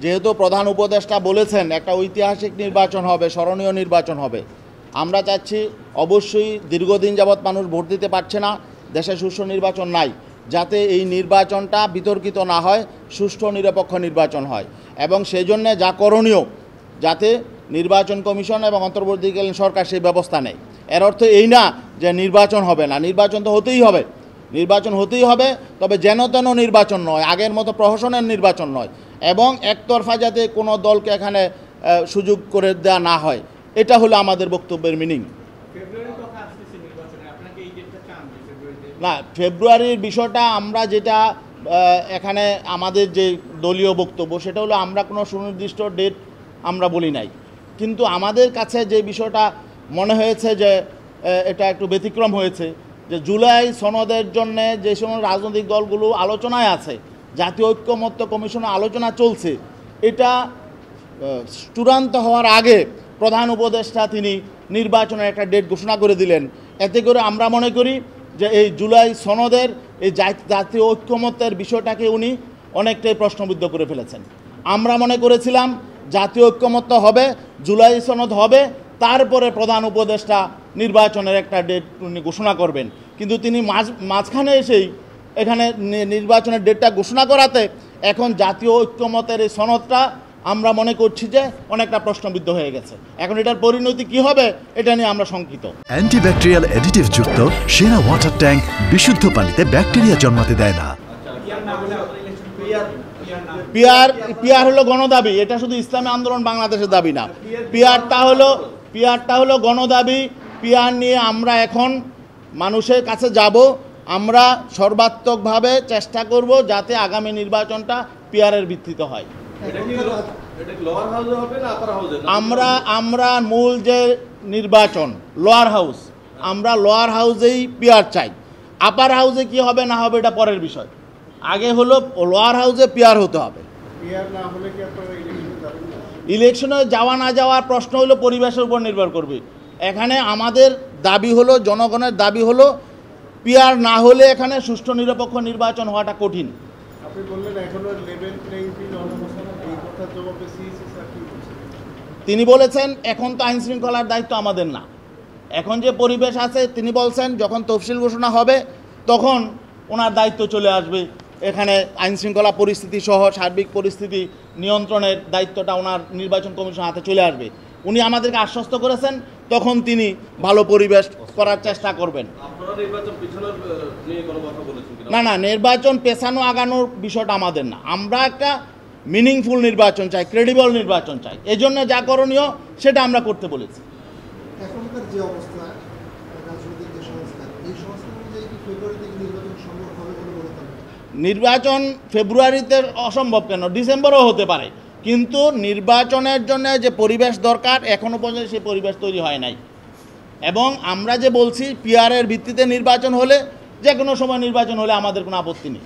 যেহেতু প্রধান উপদেষ্টা বলেছেন একটা ঐতিহাসিক নির্বাচন হবে, স্মরণীয় নির্বাচন হবে, আমরা চাচ্ছি অবশ্যই দীর্ঘদিন যাবৎ মানুষ ভোট দিতে পারছে না, দেশে সুষ্ঠু নির্বাচন নাই, যাতে এই নির্বাচনটা বিতর্কিত না হয়, সুষ্ঠু নিরপেক্ষ নির্বাচন হয়। এবং সেই জন্যে যা করণীয়, যাতে নির্বাচন কমিশন এবং অন্তর্বর্তীকালীন সরকার সেই ব্যবস্থা নেয়। এর অর্থ এই না যে নির্বাচন হবে না, নির্বাচন তো হতেই হবে, নির্বাচন হতেই হবে, তবে যেন তেন নির্বাচন নয়, আগের মতো প্রহসনের নির্বাচন নয়, এবং একতরফা যাতে কোনো দলকে এখানে সুযোগ করে দেওয়া না হয়, এটা হলো আমাদের বক্তব্যের মিনিং। না, ফেব্রুয়ারির বিষয়টা আমরা যেটা এখানে আমাদের যে দলীয় বক্তব্য সেটা হলো আমরা কোনো সুনির্দিষ্ট ডেট আমরা বলি নাই, কিন্তু আমাদের কাছে যে বিষয়টা মনে হয়েছে যে এটা একটু ব্যতিক্রম হয়েছে, যে জুলাই সনদের জন্যে যে সময় রাজনৈতিক দলগুলো আলোচনায় আছে, জাতীয় ঐক্যমত্য কমিশনে আলোচনা চলছে, এটা চূড়ান্ত হওয়ার আগে প্রধান উপদেষ্টা তিনি নির্বাচনের একটা ডেট ঘোষণা করে দিলেন। এতে করে আমরা মনে করি যে এই জুলাই সনদের এই জাতীয় ঐক্যমত্যের বিষয়টাকে উনি অনেকটাই প্রশ্নবিদ্ধ করে ফেলেছেন। আমরা মনে করেছিলাম জাতীয় ঐক্যমত্য হবে, জুলাই সনদ হবে, তারপরে প্রধান উপদেষ্টা নির্বাচনের একটা ডেট উনি ঘোষণা করবেন, কিন্তু তিনি মাঝখানে এসেই এখানে নির্বাচনের ডেটটা ঘোষণা করাতে এখন জাতীয় ঐক্যমতের এই সনদটা আমরা মনে করছি যে অনেকটা প্রশ্নবিদ্ধ হয়ে গেছে। এখন এটার পরিণতি কি হবে এটা নিয়ে আমরা শঙ্কিত। অ্যান্টিব্যাকটেরিয়াল অ্যাডিটিভ যুক্ত সেরা ওয়াটার ট্যাঙ্ক বিশুদ্ধ পানিতে ব্যাকটেরিয়া জন্মাতে দেয় না। পিআর হলো গণদাবি, এটা শুধু ইসলামী আন্দোলন বাংলাদেশের দাবি না, পিআরটা হলো গণদাবি। পিআর নিয়ে আমরা এখন মানুষের কাছে যাব, আমরা সর্বাত্মকভাবে চেষ্টা করব যাতে আগামী নির্বাচনটা পিআরের ভিত্তিতে হয়। আমরা মূল যে নির্বাচন লোয়ার হাউস, আমরা লোয়ার হাউসেই পিআর চাই। আপার হাউসে কি হবে না হবে এটা পরের বিষয়, আগে হলো লোয়ার হাউসে পিআর হতে হবে। ইলেকশনে যাওয়া না যাওয়ার প্রশ্ন হলো পরিবেশের উপর নির্ভর করবে। এখানে আমাদের দাবি হলো, জনগণের দাবি হলো পিআর না হলে এখানে সুষ্ঠু নিরপেক্ষ নির্বাচন হওয়াটা কঠিন। তিনি বলেছেন এখন তো আইন শৃঙ্খলার দায়িত্ব আমাদের না, এখন যে পরিবেশ আছে তিনি বলছেন যখন তফসিল ঘোষণা হবে তখন ওনার দায়িত্ব চলে আসবে, এখানে আইন শৃঙ্খলা পরিস্থিতি সহ সার্বিক পরিস্থিতি নিয়ন্ত্রণের দায়িত্বটা ওনার নির্বাচন কমিশন হাতে চলে আসবে। উনি আমাদেরকে আশ্বস্ত করেছেন তখন তিনি ভালো পরিবেশ করার চেষ্টা করবেন। না, নির্বাচন পেছানো আগানোর বিষয়টা আমাদের না, আমরা একটা মিনিংফুল নির্বাচন চাই, ক্রেডিবল নির্বাচন চাই, এই জন্য যা করণীয় সেটা আমরা করতে বলেছি। এখনকার যে অবস্থা রাজনৈতিক যে সংস্কার, এই সংস্কার অনুযায়ী কি ফেব্রুয়ারিতে নির্বাচন সম্ভব হবে বলে মনে করেন? নির্বাচন ফেব্রুয়ারিতে অসম্ভব কেন, ডিসেম্বরও হতে পারে, কিন্তু নির্বাচনের জন্য যে পরিবেশ দরকার এখনও পর্যন্ত সেই পরিবেশ তৈরি হয় নাই। এবং আমরা যে বলছি পিআরের ভিত্তিতে নির্বাচন হলে, যে কোনো সময় নির্বাচন হলে আমাদের কোনো আপত্তি নেই।